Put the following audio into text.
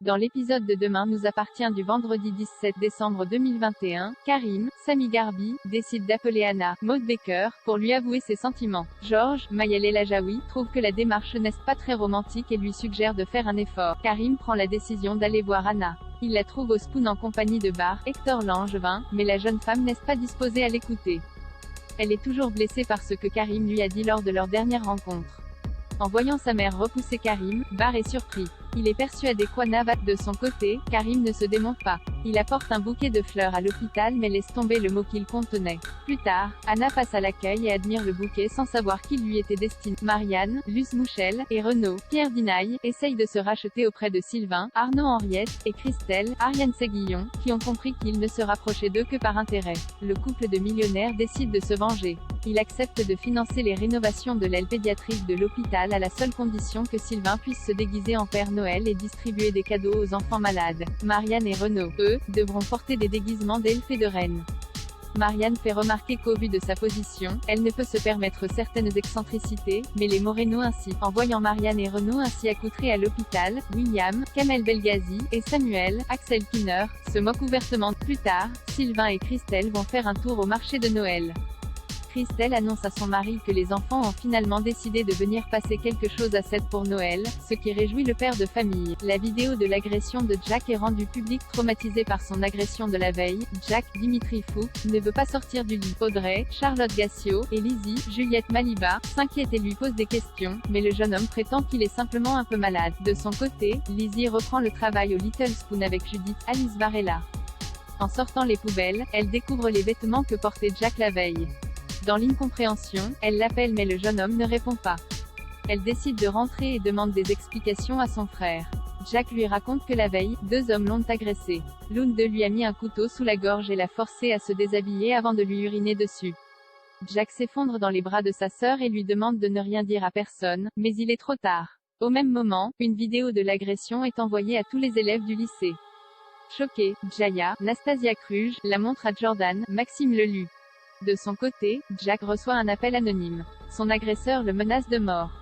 Dans l'épisode de Demain nous appartient du vendredi 17 décembre 2021, Karim, Sami Garbi, décide d'appeler Anna, Maud Baker, pour lui avouer ses sentiments. Georges, Mayel El Ajaoui, trouve que la démarche n'est pas très romantique et lui suggère de faire un effort. Karim prend la décision d'aller voir Anna. Il la trouve au Spoon en compagnie de Bar, Hector Langevin, mais la jeune femme n'est pas disposée à l'écouter. Elle est toujours blessée par ce que Karim lui a dit lors de leur dernière rencontre. En voyant sa mère repousser Karim, Bar est surpris. Il est persuadé qu'Anna va. De son côté, Karim ne se démonte pas. Il apporte un bouquet de fleurs à l'hôpital mais laisse tomber le mot qu'il contenait. Plus tard, Anna passe à l'accueil et admire le bouquet sans savoir qui lui était destiné. Marianne, Luce Mouchel, et Renaud, Pierre Dinaille, essayent de se racheter auprès de Sylvain, Arnaud Henriette, et Christelle, Ariane Séguillon, qui ont compris qu'ils ne se rapprochaient d'eux que par intérêt. Le couple de millionnaires décide de se venger. Il accepte de financer les rénovations de l'aile pédiatrique de l'hôpital à la seule condition que Sylvain puisse se déguiser en Père Noël et distribuer des cadeaux aux enfants malades. Marianne et Renaud, eux, devront porter des déguisements d'elfes et de reines. Marianne fait remarquer qu'au vu de sa position, elle ne peut se permettre certaines excentricités, mais les Moreno ainsi. En voyant Marianne et Renaud ainsi accoutrés à l'hôpital, William, Kamel Belghazi, et Samuel, Axel Pinner, se moquent ouvertement. Plus tard, Sylvain et Christelle vont faire un tour au marché de Noël. Christelle annonce à son mari que les enfants ont finalement décidé de venir passer quelque chose à 7 pour Noël, ce qui réjouit le père de famille. La vidéo de l'agression de Jack est rendue publique. Traumatisé par son agression de la veille, Jack, Dimitri Fou, ne veut pas sortir du lit. Audrey, Charlotte Gassio, et Lizzie, Juliette Maliba, s'inquiètent et lui posent des questions, mais le jeune homme prétend qu'il est simplement un peu malade. De son côté, Lizzie reprend le travail au Little Spoon avec Judith, Alice Varela. En sortant les poubelles, elle découvre les vêtements que portait Jack la veille. Dans l'incompréhension, elle l'appelle mais le jeune homme ne répond pas. Elle décide de rentrer et demande des explications à son frère. Jack lui raconte que la veille, 2 hommes l'ont agressé. L'un d'eux lui a mis un couteau sous la gorge et l'a forcé à se déshabiller avant de lui uriner dessus. Jack s'effondre dans les bras de sa sœur et lui demande de ne rien dire à personne, mais il est trop tard. Au même moment, une vidéo de l'agression est envoyée à tous les élèves du lycée. Choquée, Jaya, Nastasia Kruge, la montre à Jordan, Maxime le lut. De son côté, Jack reçoit un appel anonyme. Son agresseur le menace de mort.